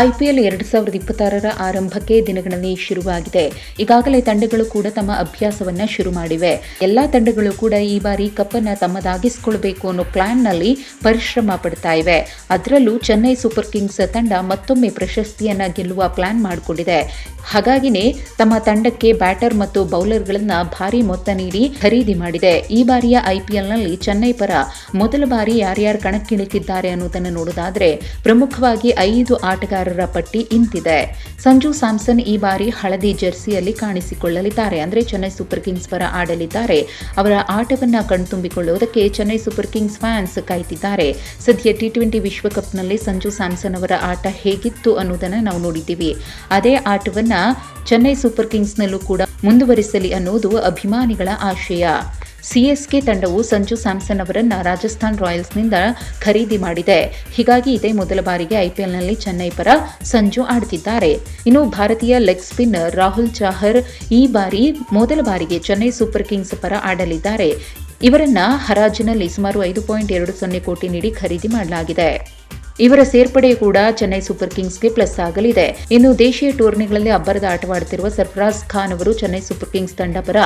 IPL 2026ರ ಆರಂಭಕ್ಕೆ ದಿನಗಳಲ್ಲಿ ಶುರುವಾಗಿದೆ. ಈಗಾಗಲೇ ತಂಡಗಳು ಕೂಡ ತಮ್ಮ ಅಭ್ಯಾಸವನ್ನ ಶುರು ಮಾಡಿವೆ. ಎಲ್ಲಾ ತಂಡಗಳು ಕೂಡ ಈ ಬಾರಿ ಕಪ್ಪನ್ನು ತಮ್ಮದಾಗಿಸಿಕೊಳ್ಳಬೇಕು ಅನ್ನೋ ಪ್ಲಾನ್ನಲ್ಲಿ ಪರಿಶ್ರಮ ಪಡ್ತಾ ಇವೆ. ಅದರಲ್ಲೂ ಚೆನ್ನೈ ಸೂಪರ್ ಕಿಂಗ್ಸ್ ತಂಡ ಮತ್ತೊಮ್ಮೆ ಪ್ರಶಸ್ತಿಯನ್ನ ಗೆಲ್ಲುವ ಪ್ಲಾನ್ ಮಾಡಿಕೊಂಡಿದೆ. ಹಾಗಾಗಿನೇ ತಮ್ಮ ತಂಡಕ್ಕೆ ಬ್ಯಾಟರ್ ಮತ್ತು ಬೌಲರ್ಗಳನ್ನ ಭಾರಿ ಮೊತ್ತ ನೀಡಿ ಖರೀದಿ ಮಾಡಿದೆ. ಈ ಬಾರಿಯ ಐಪಿಎಲ್ನಲ್ಲಿ ಚೆನ್ನೈ ಪರ ಮೊದಲ ಬಾರಿ ಯಾರ್ಯಾರು ಕಣಕ್ಕಿಳಿತಿದ್ದಾರೆ ಅನ್ನೋದನ್ನು ನೋಡೋದಾದ್ರೆ ಪ್ರಮುಖವಾಗಿ 5 ಆಟಗಾರರ ಪಟ್ಟಿ ಇಂತಿದೆ. ಸಂಜು ಸ್ಯಾಮ್ಸನ್ ಈ ಬಾರಿ ಹಳದಿ ಜೆರ್ಸಿಯಲ್ಲಿ ಕಾಣಿಸಿಕೊಳ್ಳಲಿದ್ದಾರೆ. ಅಂದ್ರೆ ಚೆನ್ನೈ ಸೂಪರ್ ಕಿಂಗ್ಸ್ ಪರ ಆಡಲಿದ್ದಾರೆ. ಅವರ ಆಟವನ್ನ ಕಣ್ತುಂಬಿಕೊಳ್ಳುವುದಕ್ಕೆ ಚೆನ್ನೈ ಸೂಪರ್ ಕಿಂಗ್ಸ್ ಫ್ಯಾನ್ಸ್ ಕಾಯ್ತಿದ್ದಾರೆ. ಸದ್ಯ ಟಿ20 ವಿಶ್ವಕಪ್ನಲ್ಲಿ ಸಂಜು ಸ್ಯಾಮ್ಸನ್ ಅವರ ಆಟ ಹೇಗಿತ್ತು ಅನ್ನೋದನ್ನ ನಾವು ನೋಡಿದ್ದೀವಿ. ಅದೇ ಆಟವನ್ನ ಚೆನ್ನೈ ಸೂಪರ್ ಕಿಂಗ್ಸ್ನಲ್ಲೂ ಕೂಡ ಮುಂದುವರಿಸಲಿ ಅನ್ನೋದು ಅಭಿಮಾನಿಗಳ ಆಶಯ. ಸಿಎಸ್ಕೆ ತಂಡವು ಸಂಜು ಸ್ಯಾಮ್ಸನ್ ಅವರನ್ನ ರಾಜಸ್ಥಾನ್ ರಾಯಲ್ಸ್ನಿಂದ ಖರೀದಿ ಮಾಡಿದೆ. ಹೀಗಾಗಿ ಇದೇ ಮೊದಲ ಬಾರಿಗೆ ಐಪಿಎಲ್ನಲ್ಲಿ ಚೆನ್ನೈ ಪರ ಸಂಜು ಆಡುತ್ತಿದ್ದಾರೆ. ಇನ್ನು ಭಾರತೀಯ ಲೆಗ್ ಸ್ಪಿನ್ನರ್ ರಾಹುಲ್ ಚಾಹರ್ ಈ ಬಾರಿ ಮೊದಲ ಬಾರಿಗೆ ಚೆನ್ನೈ ಸೂಪರ್ ಕಿಂಗ್ಸ್ ಪರ ಆಡಲಿದ್ದಾರೆ. ಇವರನ್ನ ಹರಾಜಿನಲ್ಲಿ ಸುಮಾರು 5.20 ಕೋಟಿ ನೀಡಿ ಖರೀದಿ ಮಾಡಲಾಗಿದೆ. ಇವರ ಸೇರ್ಪಡೆ ಕೂಡ ಚೆನ್ನೈ ಸೂಪರ್ ಕಿಂಗ್ಸ್ಗೆ ಪ್ಲಸ್ ಆಗಲಿದೆ. ಇನ್ನು ದೇಶೀಯ ಟೂರ್ನಿಗಳಲ್ಲಿ ಅಬ್ಬರದ ಆಟವಾಡುತ್ತಿರುವ ಸರ್ಫರಾಜ್ ಖಾನ್ ಅವರು ಚೆನ್ನೈ ಸೂಪರ್ ಕಿಂಗ್ಸ್ ತಂಡ ಪರ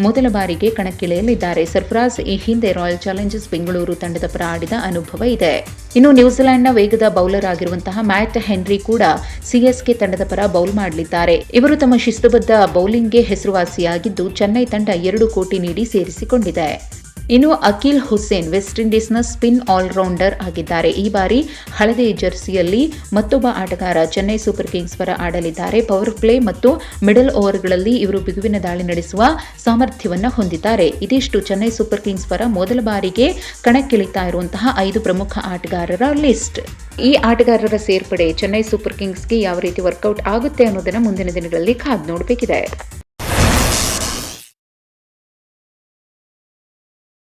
ಮೊದಲ ಬಾರಿಗೆ ಕಣಕ್ಕಿಳಿಯಲಿದ್ದಾರೆ. ಸರ್ಫರಾಜ್ ಈ ಹಿಂದೆ ರಾಯಲ್ ಚಾಲೆಂಜರ್ಸ್ ಬೆಂಗಳೂರು ತಂಡದ ಪರ ಆಡಿದ ಅನುಭವ ಇದೆ. ಇನ್ನು ನ್ಯೂಜಿಲೆಂಡ್ನ ವೇಗದ ಬೌಲರ್ ಆಗಿರುವಂತಹ ಮ್ಯಾಟ್ ಹೆನ್ರಿ ಕೂಡ ಸಿಎಸ್ಕೆ ತಂಡದ ಪರ ಬೌಲ್ ಮಾಡಲಿದ್ದಾರೆ. ಇವರು ತಮ್ಮ ಶಿಸ್ತುಬದ್ಧ ಬೌಲಿಂಗ್ಗೆ ಹೆಸರುವಾಸಿಯಾಗಿದ್ದು ಚೆನ್ನೈ ತಂಡ 2 ಕೋಟಿ ನೀಡಿ ಸೇರಿಸಿಕೊಂಡಿದೆ. ಇನ್ನು Akil Hussain West ಇಂಡೀಸ್ನ spin allrounder ಆಗಿದ್ದಾರೆ. ಈ ಬಾರಿ ಹಳದಿ ಜೆರ್ಸಿಯಲ್ಲಿ ಮತ್ತೊಬ್ಬ ಆಟಗಾರ ಚೆನ್ನೈ ಸೂಪರ್ ಕಿಂಗ್ಸ್ ಪರ ಆಡಲಿದ್ದಾರೆ. ಪವರ್ ಪ್ಲೇ ಮತ್ತು ಮಿಡಲ್ ಓವರ್ಗಳಲ್ಲಿ ಇವರು ಬಿಗುವಿನ ದಾಳಿ ನಡೆಸುವ ಸಾಮರ್ಥ್ಯವನ್ನು ಹೊಂದಿದ್ದಾರೆ. ಇದಿಷ್ಟು ಚೆನ್ನೈ ಸೂಪರ್ ಕಿಂಗ್ಸ್ ಪರ ಮೊದಲ ಬಾರಿಗೆ ಕಣಕ್ಕಿಳಿತಾ ಇರುವಂತಹ 5 ಪ್ರಮುಖ ಆಟಗಾರರ ಲಿಸ್ಟ್. ಈ ಆಟಗಾರರ ಸೇರ್ಪಡೆ ಚೆನ್ನೈ ಸೂಪರ್ ಕಿಂಗ್ಸ್ಗೆ ಯಾವ ರೀತಿ ವರ್ಕೌಟ್ ಆಗುತ್ತೆ ಅನ್ನೋದನ್ನ ಮುಂದಿನ ದಿನಗಳಲ್ಲಿ ಕಾದು ನೋಡಬೇಕಿದೆ.